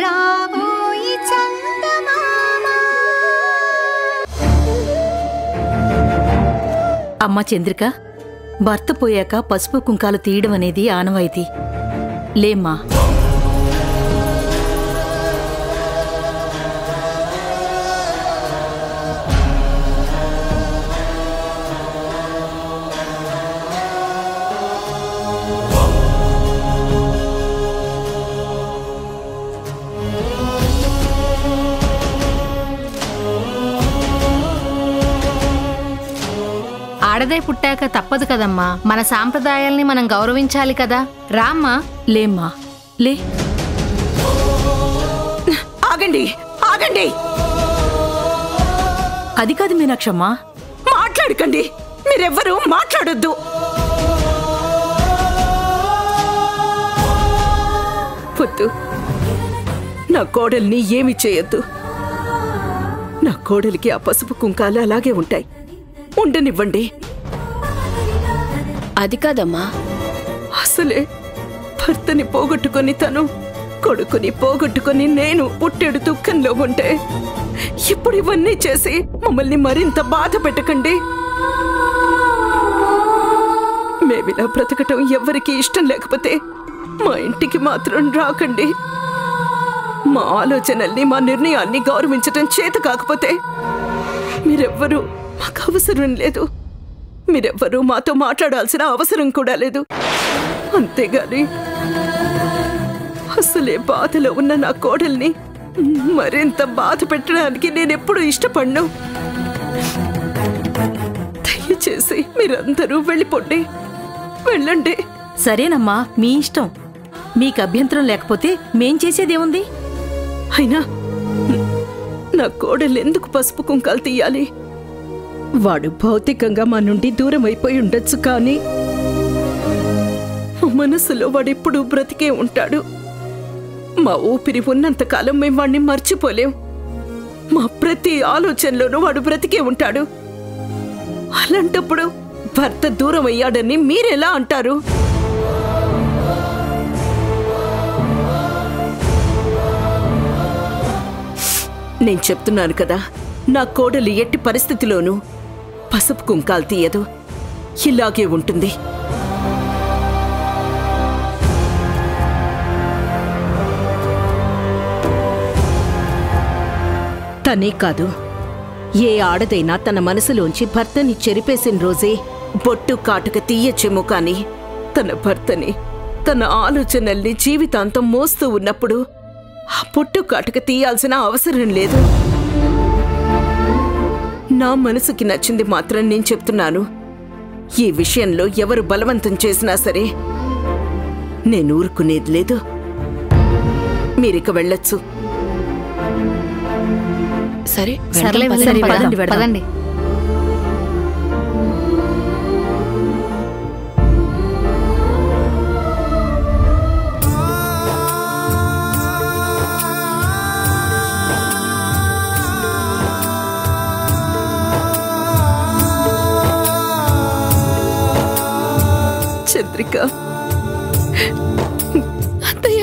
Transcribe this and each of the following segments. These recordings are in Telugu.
రాబోయి చందమామ. అమ్మ చంద్రిక, భర్త పోయాక పసుపు కుంకాలు తీయడం అనేది ఆనవాయితీ. లేమ్మా. ఆడదే పుట్టాక తప్పదు కదమ్మా, మన సాంప్రదాయాల్ని మనం గౌరవించాలి కదా. రామ్మా. లేమ్మా, లే. ఆగండి, ఆగండి. అది కాదు మీనాక్షమ్మా. మాట్లాడకండి, మీరెవ్వరూ మాట్లాడొద్దు. వద్దు, నా కోడల్ని ఏమి చేయొద్దు. నా కోడలికి ఆ పసుపు కుంకాలు అలాగే ఉంటాయి, ఉండనివ్వండి. అది కాదమ్మా, అసలే భర్తని పోగొట్టుకొని తను, కొడుకుని పోగొట్టుకొని నేను పుట్టెడు దుఃఖంలో ఉంటే ఇప్పుడు ఇవన్నీ చేసి మమ్మల్ని మరింత బాధ పెట్టకండి. మేమిలా బ్రతకటం ఎవ్వరికీ ఇష్టం లేకపోతే మా ఇంటికి మాత్రం రాకండి. మా ఆలోచనల్ని, మా నిర్ణయాల్ని గౌరవించటం చేత కాకపోతే మీరెవ్వరూ మాకు అవసరం లేదు. మీరెవ్వరూ మాతో మాట్లాడాల్సిన అవసరం కూడా లేదు. అంతేగాని అసలే బాధలో ఉన్న నా కోడల్ని మరింత బాధ పెట్టడానికి నేనెప్పుడు ఇష్టపడను. దయచేసి మీరందరూ వెళ్ళిపోండి, వెళ్ళండి. సరేనమ్మా, మీ ఇష్టం. మీకు అభ్యంతరం లేకపోతే మేం చేసేదేముంది? అయినా నా కోడలు ఎందుకు పసుపు కుంకాలు తీయాలి? వాడు భౌతికంగా మా నుండి దూరం అయిపోయి ఉండొచ్చు, కానీ మా మనసులో వాడెప్పుడు బ్రతికే ఉంటాడు. మా ఊపిరి ఉన్నంతకాలం మేము వాడిని మర్చిపోలేం. మా ప్రతి ఆలోచనలోనూ వాడు బ్రతికే ఉంటాడు. అలాంటప్పుడు భర్త దూరం అయ్యాడని మీరెలా అంటారు? నేను చెప్తున్నాను కదా, నా కోడలు ఎట్టి పరిస్థితిలోనూ పసుపు కుంకాలు తీయదు, ఇలాగే ఉంటుంది. తనే కాదు, ఏ ఆడదైనా తన మనసులోంచి భర్తని చెరిపేసిన రోజే బొట్టు కాటుక తీయచ్చేమో, కానీ తన భర్తని, తన ఆలోచనల్ని జీవితాంతం మోస్తూ ఉన్నప్పుడు ఆ బొట్టు కాటుక తీయాల్సిన అవసరం లేదు. నా మనసుకి నచ్చింది మాత్రం నేను చెప్తున్నాను. ఈ విషయంలో ఎవరు బలవంతం చేసినా సరే నేను ఊరుకునేది లేదు. మీరిక వెళ్ళొచ్చు. సరే, సర్లే, పదండి. చంద్రిక, అత్తయ్య,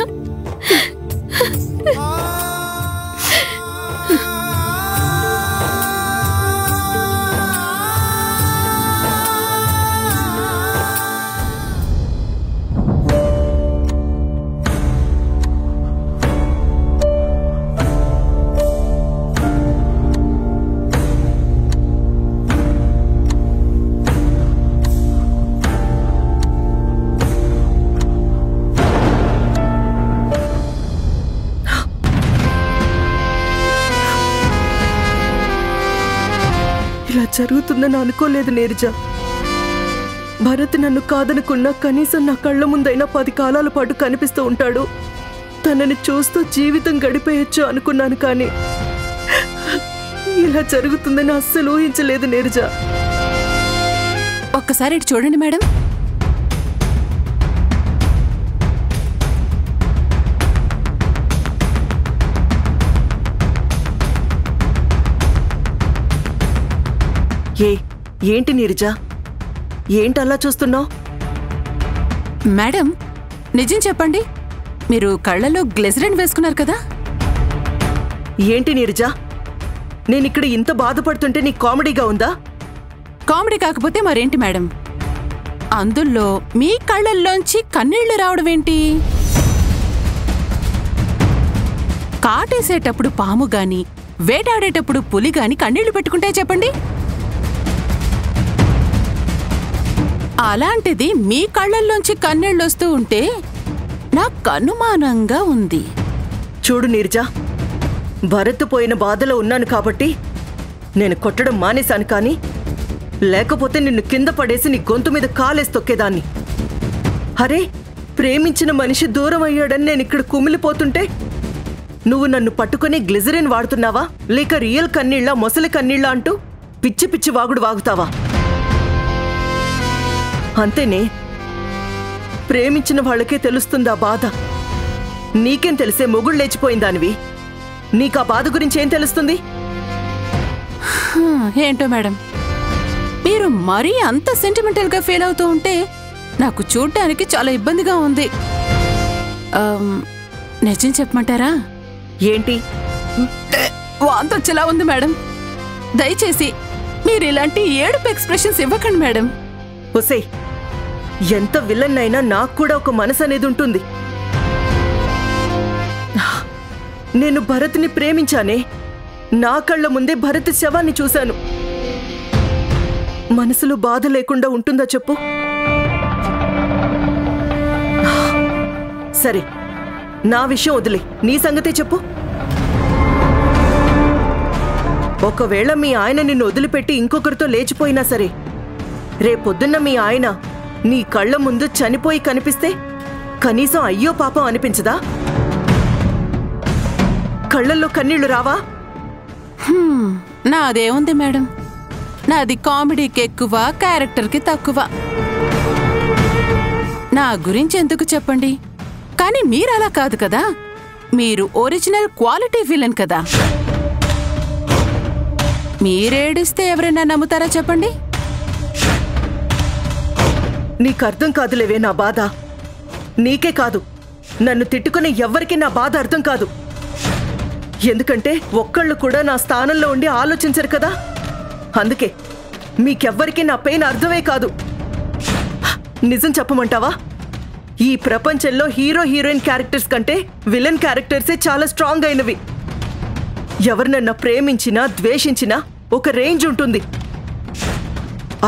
ఇలా జరుగుతుందని అనుకోలేదు నీరజ. భరత్ నన్ను కాదనుకున్నా కనీసం నా కళ్ళ ముందైనా 10 కాలాల పాటు కనిపిస్తూ ఉంటాడు. తనని చూస్తూ జీవితం గడిపేయచ్చు అనుకున్నాను, కానీ ఇలా జరుగుతుందని అస్సలు ఊహించలేదు నీరజ. ఒక్కసారి ఇటు చూడండి మేడం. ఏంటి నీరజ, ఏంటలా చూస్తున్నావు? మేడం, నిజం చెప్పండి, మీరు కళ్ళలో గ్లిజరిన్ వేసుకున్నారు కదా? ఏంటి నీరజ, నేనిక్కడ ఇంత బాధపడుతుంటే నీకు కామెడీగా ఉందా? కామెడీ కాకపోతే మరేంటి మేడం? అందులో మీ కళ్ళల్లోంచి కన్నీళ్లు రావడమేంటి? కాటేసేటప్పుడు పాము గాని, వేటాడేటప్పుడు పులి గాని కన్నీళ్లు పెట్టుకుంటే చెప్పండి. అలాంటిది మీ కళ్ళల్లోంచి కన్నీళ్ళొస్తూ ఉంటే నాకు అనుమానంగా ఉంది. చూడు నీరజ, భరత్ పోయిన బాధలో ఉన్నాను కాబట్టి నేను కొట్టడం మానేశాను, కానీ లేకపోతే నిన్ను కింద పడేసి నీ గొంతు మీద కాలేసి తొక్కేదాన్ని. అరే, ప్రేమించిన మనిషి దూరం అయ్యాడని నేను ఇక్కడ కుమిలిపోతుంటే నువ్వు నన్ను పట్టుకుని గ్లిజరిన్ వాడుతున్నావా, లేక రియల్ కన్నీళ్ళ మొసలి కన్నీళ్ళ అంటూ పిచ్చి పిచ్చి వాగుడు వాగుతావా? అంతేనే, ప్రేమించిన వాళ్ళకే తెలుస్తుందా బాధ. నీకేం తెలిసే మొగుడు లేచిపోయిందానివి, నీకా బాధ గురించి ఏం తెలుస్తుంది? ఏంటో మేడం, మీరు మరీ అంత సెంటిమెంటల్ గా ఫీల్ అవుతూ ఉంటే నాకు చూడ్డానికి చాలా ఇబ్బందిగా ఉంది. నిజం చెప్పమంటారా? ఏంటి? వాంతొచ్చేలా ఉంది మేడం. దయచేసి మీరు ఇలాంటి ఏడుపు ఎక్స్ప్రెషన్స్ ఇవ్వకండి మేడం. ఒసేయ్, ఎంత విలన్ అయినా నాకు కూడా ఒక మనసు అనేది ఉంటుంది. నేను భరత్ని ప్రేమించానే, నా కళ్ళ ముందే భరత్ శవాన్ని చూశాను. మనసులో బాధ లేకుండా ఉంటుందా చెప్పు? సరే, నా విషయం వదిలే, నీ సంగతే చెప్పు. ఒకవేళ మీ ఆయన నిన్ను వదిలిపెట్టి ఇంకొకరితో లేచిపోయినా సరే, రేపొద్దున్న మీ ఆయన నీ కళ్ళ ముందు చనిపోయి కనిపిస్తే కనీసం అయ్యో పాపం అనిపించదా? కళ్ళల్లో కన్నీళ్లు రావా? నాదేముంది మేడం, నాది కామెడీకి ఎక్కువ, క్యారెక్టర్కి తక్కువ. నా గురించి ఎందుకు చెప్పండి, కానీ మీరు అలా కాదు కదా. మీరు ఒరిజినల్ క్వాలిటీ విలన్ కదా. మీరేడిస్తే ఎవరైనా నమ్ముతారా చెప్పండి? నీకు అర్థం కాదులేవే నా బాధ. నీకే కాదు, నన్ను తిట్టుకునే ఎవ్వరికీ నా బాధ అర్థం కాదు. ఎందుకంటే ఒక్కళ్ళు కూడా నా స్థానంలో ఉండి ఆలోచించరు కదా. అందుకే మీకెవ్వరికీ నా పెయిన్ అర్థమే కాదు. నిజం చెప్పమంటావా? ఈ ప్రపంచంలో హీరో హీరోయిన్ క్యారెక్టర్స్ కంటే విలన్ క్యారెక్టర్సే చాలా స్ట్రాంగ్ అయినవి. ఎవరినన్నా ప్రేమించినా ద్వేషించినా ఒక రేంజ్ ఉంటుంది,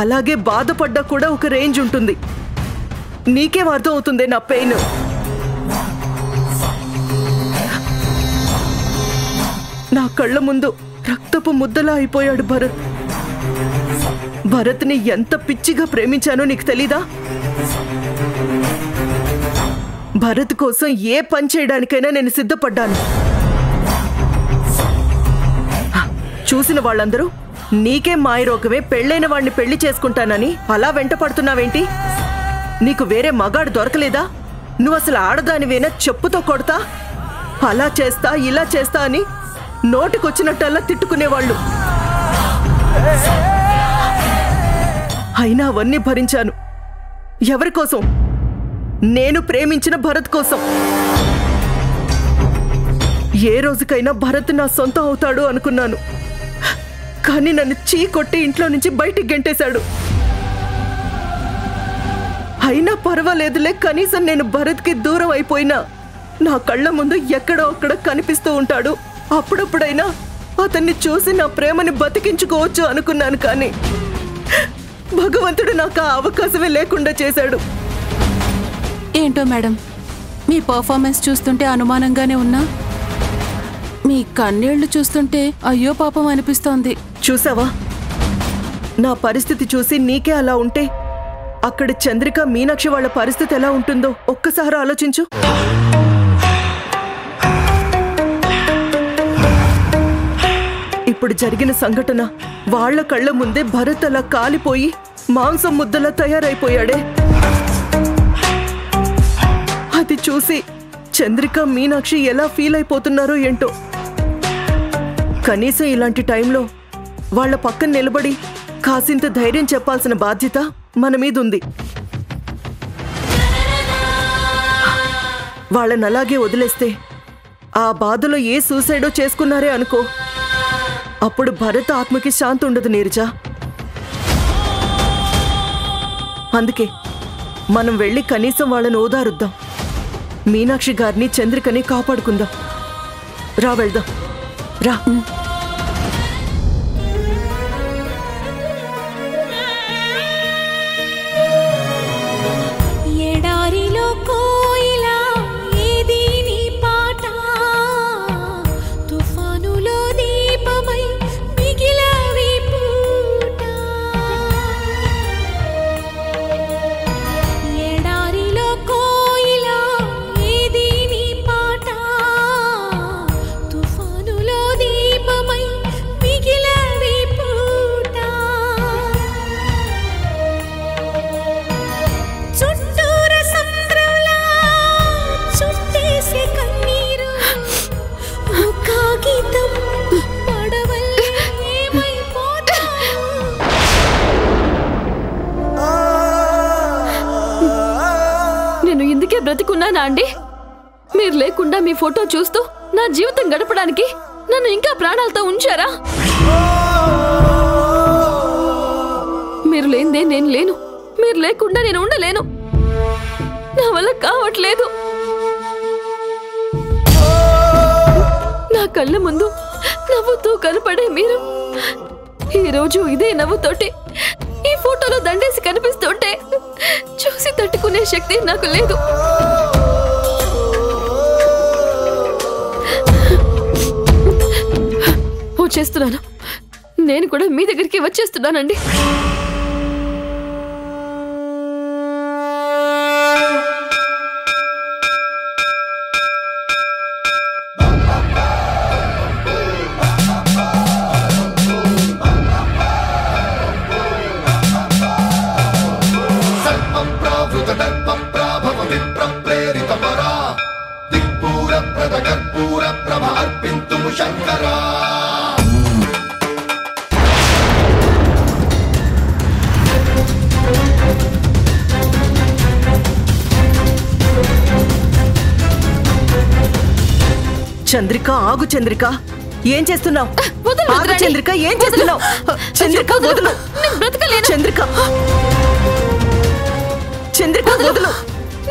అలాగే బాధపడ్డా కూడా ఒక రేంజ్ ఉంటుంది. నీకేం అర్థం అవుతుందే నా పెయిన్? నా కళ్ళ ముందు రక్తపు ముద్దలా అయిపోయాడు భరత్. భరత్ని ఎంత పిచ్చిగా ప్రేమించానో నీకు తెలీదా? భరత్ కోసం ఏ పని చేయడానికైనా నేను సిద్ధపడ్డాను. చూసిన వాళ్ళందరూ నీకేం మాయరోగమే, పెళ్ళైన వాడిని పెళ్లి చేసుకుంటానని అలా వెంట పడుతున్నావేంటి? నీకు వేరే మగాడు దొరకలేదా? నువ్వు అసలు ఆడదానివేనా? చెప్పుతో కొడతా, అలా చేస్తా ఇలా చేస్తా అని నోటికొచ్చినట్టల్లా తిట్టుకునేవాళ్ళు. అయినా అవన్నీ భరించాను. ఎవరి కోసం? నేను ప్రేమించిన భరత్ కోసం. ఏ రోజుకైనా భరత్ నా సొంతం అవుతాడు అనుకున్నాను, కానీ నన్ను చీకొట్టి ఇంట్లో నుంచి బయటికి గెంటేశాడు. అయినా పర్వాలేదులే, కనీసం నేను భరత్కి దూరం అయిపోయినా నా కళ్ళ ముందు ఎక్కడో అక్కడ కనిపిస్తూ ఉంటాడు. అప్పుడప్పుడైనా అతన్ని చూసి నా ప్రేమని బతికించుకోవచ్చు అనుకున్నాను, కానీ భగవంతుడు నాకు ఆ అవకాశమే లేకుండా చేశాడు. ఏంటో మేడం, మీ పర్ఫార్మెన్స్ చూస్తుంటే అనుమానంగానే ఉన్నా, మీ కన్నీళ్లు చూస్తుంటే అయ్యో పాపం అనిపిస్తోంది. చూసావా, నా పరిస్థితి చూసి నీకే అలా ఉంటే అక్కడ చంద్రిక మీనాక్షి వాళ్ళ పరిస్థితి ఎలా ఉంటుందో ఒక్కసారి ఆలోచించు. ఇప్పుడు జరిగిన సంఘటన వాళ్ల కళ్ళ ముందే భరత్ అలా కాలిపోయి మాంసం ముద్దలా తయారైపోయాడే. అది చూసి చంద్రిక మీనాక్షి ఎలా ఫీల్ అయిపోతున్నారో ఏంటో. కనీసం ఇలాంటి టైంలో వాళ్ల పక్కన నిలబడి కాసింత ధైర్యం చెప్పాల్సిన బాధ్యత మన మీద ఉంది. వాళ్ళని అలాగే వదిలేస్తే ఆ బాధలో ఏ సూసైడో చేసుకున్నారే అనుకో, అప్పుడు భరత్ ఆత్మకి శాంతి ఉండదు నీరజ. అందుకే మనం వెళ్ళి కనీసం వాళ్ళని ఓదారుద్దాం. మీనాక్షి గారిని చంద్రికని కాపాడుకుందాం. రా వెళ్దాం, రా. ఎడారిలో కోయిలా ఏది నీ పాట, తుఫానులో దీపమై మిగిలావి పూట. ఎడారిలో కోయిలా ఏది నీ పాట, తుఫానులో దీపమై మిగిలావి పూట. చుట్టూర సంద్రంలా చుట్టేసే కన్నీరు, ఓ కాగితం పడవల్లే ఏమైపోతావు. నేను ఇందుకే బ్రతికున్నానా అండి? మీరు లేకుండా మీ ఫోటో చూస్తూ నా జీవితం గడపడానికి నన్ను ఇంకా ప్రాణాలతో ఉంచారా? మీరు లేనిదే నేను లేను, మీరు లేకుండా నేను ఉండలేను. నా వల్ల కావట్లేదు. నా కళ్ళ ముందు నవ్వుతూ కనపడే మీరు ఈరోజు ఇదే నవ్వుతోటి ఈ ఫోటోలో దండేసి కనిపిస్తుంటే చూసి తట్టుకునే శక్తి నాకు లేదు. వచ్చేస్తున్నాను, నేను కూడా మీ దగ్గరికి వచ్చేస్తున్నానండి. చంద్రిక, ఆగు చంద్రిక, ఏం చేస్తున్నావు? వదలు, ఆగు వదలండి. చంద్రిక, ఏం చేస్తున్నావు? చంద్రిక వదలు. నేను బ్రతకలేను. చంద్రిక, చంద్రిక వదలు.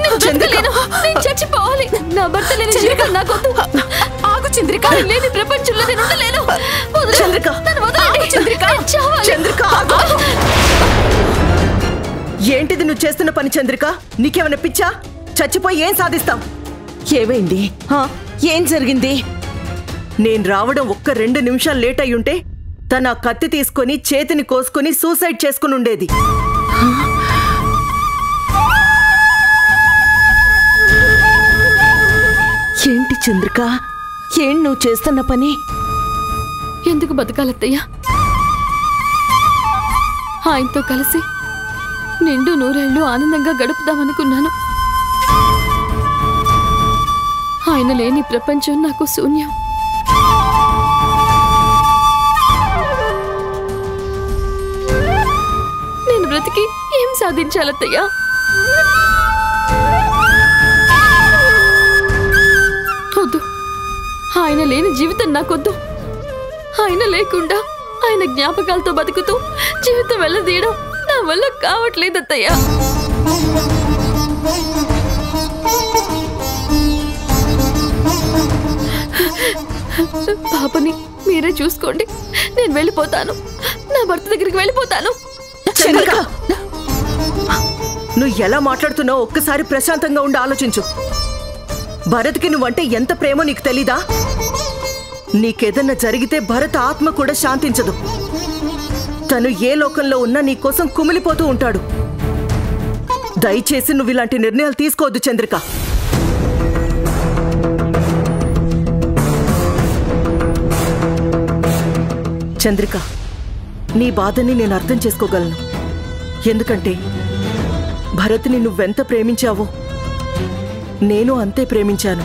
నేను బ్రతకలేను. నేను చచ్చిపోవాలి. నా భర్త లేని జీవితం నాకొద్దు. ఆగు చంద్రిక. ఆయన లేని ప్రపంచంలో నేను ఉండలేను. వదలు. చంద్రిక, నన్ను వదలండి. చంద్రిక, నేను చావాలి. చంద్రిక, ఆగు. ఏంటిది నువ్వు చేస్తున్న పని చంద్రిక? నీకేమైనా పిచ్చా? చచ్చిపోయి ఏం సాధిస్తాం? ఏమైంది? ఏం జరిగింది? నేను రావడం ఒక్క 2 నిమిషాలు లేట్ అయ్యుంటే తన కత్తి తీసుకొని చేతిని కోసుకొని సూసైడ్ చేసుకుని ఉండేది. ఏంటి చంద్రిక, ఏం నువ్వు చేస్తున్న పని? ఎందుకు బతకాలత్తయ్యా? ఆయనతో కలిసి నిండు నూరేళ్లు ఆనందంగా గడుపుదామనుకున్నాను. ఆయన లేని ప్రపంచం నాకు శూన్యం. నేను బ్రతికి ఏం సాధించాలత్తయ్యా? వద్దు, ఆయన లేని జీవితం నాకొద్దు. ఆయన లేకుండా ఆయన జ్ఞాపకాలతో బతుకుతూ జీవితం వెళ్ళదీయడం నా వల్ల కావట్లేదత్తయ్యా. పాపని మీరే చూసుకోండి. నేను వెళ్ళిపోతాను. నా భర్త దగ్గరికి వెళ్ళిపోతాను. చంద్రిక, నువ్వు ఎలా మాట్లాడుతున్నావు ఒక్కసారి ప్రశాంతంగా ఉండి ఆలోచించు. భరత్కి నువ్వంటే ఎంత ప్రేమో నీకు తెలీదా? నీకేదన్నా జరిగితే భరత్ ఆత్మ కూడా శాంతించదు. తను ఏ లోకంలో ఉన్నా నీకోసం కుమిలిపోతూ ఉంటాడు. దయచేసి నువ్వు ఇలాంటి నిర్ణయాలు తీసుకోవద్దు చంద్రిక. చంద్రిక, నీ బాధని నేను అర్థం చేసుకోగలను. ఎందుకంటే భరత్ని నువ్వెంత ప్రేమించావో నేను అంతే ప్రేమించాను.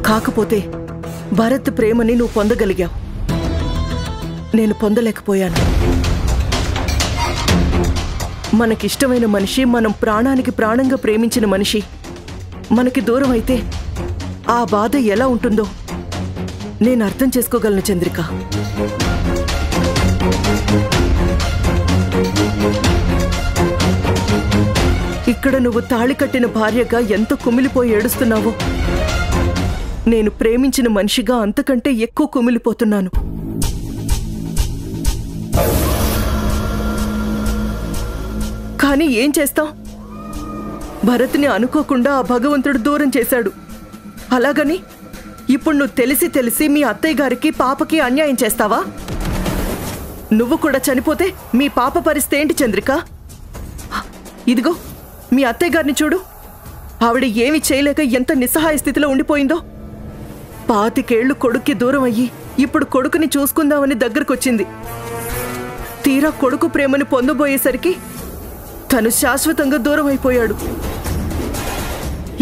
కాకపోతే భరత్ ప్రేమని నువ్వు పొందగలిగావు, నేను పొందలేకపోయాను. మనకిష్టమైన మనిషి, మనం ప్రాణానికి ప్రాణంగా ప్రేమించిన మనిషి మనకి దూరం అయితే ఆ బాధ ఎలా ఉంటుందో నేను అర్థం చేసుకోగలను చంద్రిక. ఇక్కడ నువ్వు తాళి కట్టిన భార్యగా ఎంత కుమిలిపోయి ఏడుస్తున్నావో నేను ప్రేమించిన మనిషిగా అంతకంటే ఎక్కువ కుమిలిపోతున్నాను. కానీ ఏం చేస్తాం? భరత్ని అనుకోకుండా ఆ భగవంతుడు దూరం చేశాడు. అలాగని ఇప్పుడు నువ్వు తెలిసి తెలిసి మీ అత్తయ్య గారికి పాపకి అన్యాయం చేస్తావా? నువ్వు కూడా చనిపోతే మీ పాప పరిస్థితి ఏంటి చంద్రిక? ఇదిగో మీ అత్తయ్య గారిని చూడు. ఆవిడ ఏమీ చేయలేక ఎంత నిస్సహాయ స్థితిలో ఉండిపోయిందో. 25 ఏళ్లు కొడుక్కి దూరం అయ్యి ఇప్పుడు కొడుకుని చూసుకుందామని దగ్గరకొచ్చింది. తీరా కొడుకు ప్రేమని పొందబోయేసరికి తను శాశ్వతంగా దూరం అయిపోయాడు.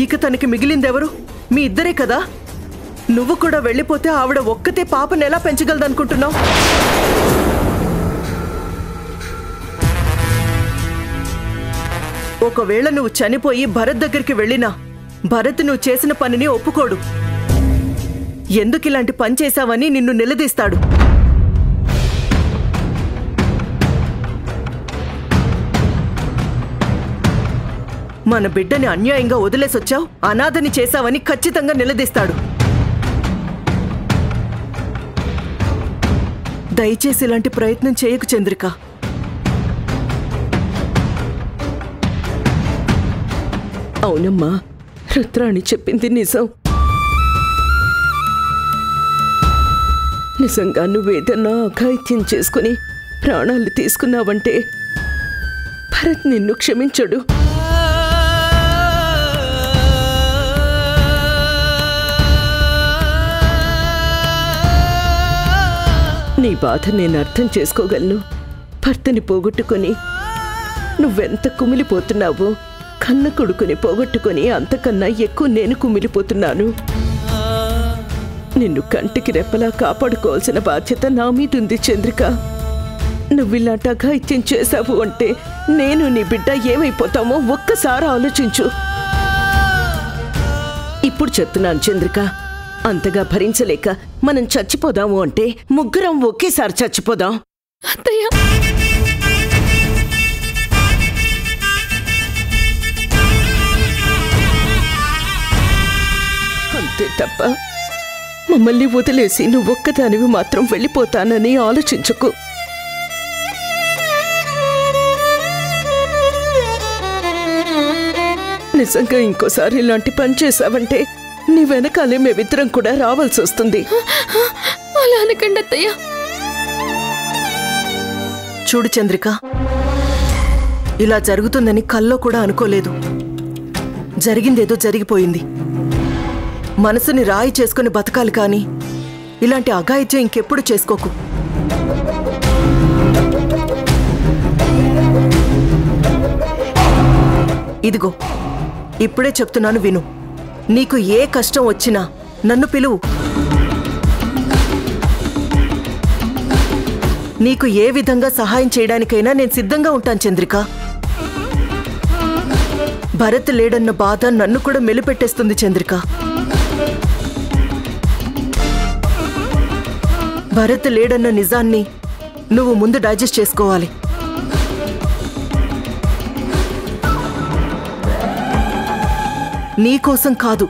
ఇక తనకి మిగిలిందెవరు? మీ ఇద్దరే కదా. నువ్వు కూడా వెళ్ళిపోతే ఆవిడ ఒక్కతే పాపను ఎలా పెంచగలదనుకుంటున్నావు? ఒకవేళ నువ్వు చనిపోయి భరత్ దగ్గరికి వెళ్ళినా భరత్ నువ్వు చేసిన పనిని ఒప్పుకోడు. ఎందుకు ఇలాంటి పని చేశావని నిన్ను నిలదీస్తాడు. మన బిడ్డని అన్యాయంగా వదిలేసొచ్చావు, అనాథని చేశావని ఖచ్చితంగా నిలదీస్తాడు. దయచేసి ఇలాంటి ప్రయత్నం చేయకు చంద్రిక. అవునమ్మా, రుద్రాణి చెప్పింది నిజం. నిజంగా నువ్వేదన్నా అఘాయిత్యం చేసుకుని ప్రాణాలు తీసుకున్నావంటే భరత్ నిన్ను క్షమించడు. నీ బాధ నేను అర్థం చేసుకోగలను. భర్తని పోగొట్టుకొని నువ్వెంత కుమిలిపోతున్నావో కన్న కొడుకుని పోగొట్టుకొని అంతకన్నా ఎక్కువ నేను కుమిలిపోతున్నాను. నిన్ను కంటికి రెప్పలా కాపాడుకోవాల్సిన బాధ్యత నా మీద ఉంది చంద్రిక. నువ్విలాంటి అఘాయిత్యం చేశావు అంటే నేను నీ బిడ్డ ఏమైపోతామో ఒక్కసారి ఆలోచించు. ఇప్పుడు చెప్తున్నాను చంద్రిక, అంతగా భరించలేక మనం చచ్చిపోదాము అంటే ముగ్గురం ఒకేసారి చచ్చిపోదాం. అత్తయ్య, అంతే తప్ప మమ్మల్ని వదిలేసి నువ్వొక్కదానివి మాత్రం వెళ్ళిపోతానని ఆలోచించకు. నిజంగా ఇంకోసారి ఇలాంటి పని చేశావంటే నీ వెనకాలే మేమిద్దరం కూడా రావాల్సి వస్తుంది. అలా అనకండి అత్తయ్య. చూడు చంద్రిక, ఇలా జరుగుతుందని కల్లో కూడా అనుకోలేదు. జరిగిందేదో జరిగిపోయింది. మనసుని రాయి చేసుకుని బతకాలి కానీ ఇలాంటి అఘాయిత్యం ఇంకెప్పుడు చేసుకోకు. ఇదిగో ఇప్పుడే చెప్తున్నాను విను. నీకు ఏ కష్టం వచ్చినా నన్ను పిలువు. నీకు ఏ విధంగా సహాయం చేయడానికైనా నేను సిద్ధంగా ఉంటాను చంద్రిక. భరత్ లేడన్న బాధ నన్ను కూడా మెలిపెట్టేస్తుంది చంద్రిక. భరత్ లేడన్న నిజాన్ని నువ్వు ముందు డైజెస్ట్ చేసుకోవాలి. నీకోసం కాదు,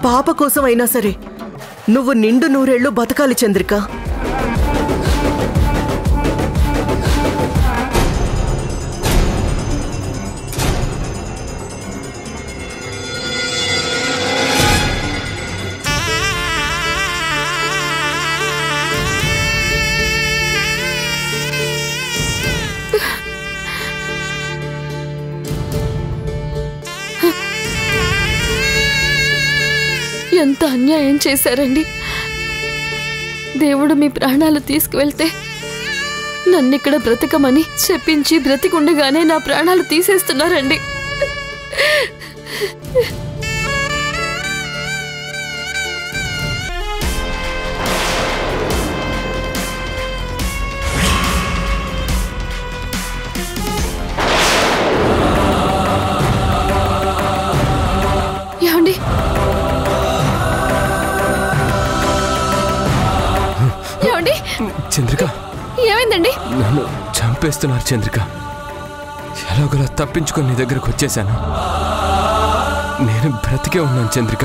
పాప కోసం అయినా సరే నువ్వు నిండు 100 ఏళ్ళు బతకాలి చంద్రిక. ఎంత అన్యాయం చేశారండి. దేవుడు మీ ప్రాణాలు తీసుకువెళ్తే నన్నిక్కడ బ్రతకమని చెప్పించి బ్రతికుండగానే నా ప్రాణాలు తీసేస్తున్నారండి. చంద్రిక, ఏమైందండి? నన్ను చంపేస్తున్నారు చంద్రిక. ఎలాగోలా తప్పించుకొని నీ దగ్గరకు వచ్చేసాను. నేను బ్రతికే ఉన్నాను చంద్రిక.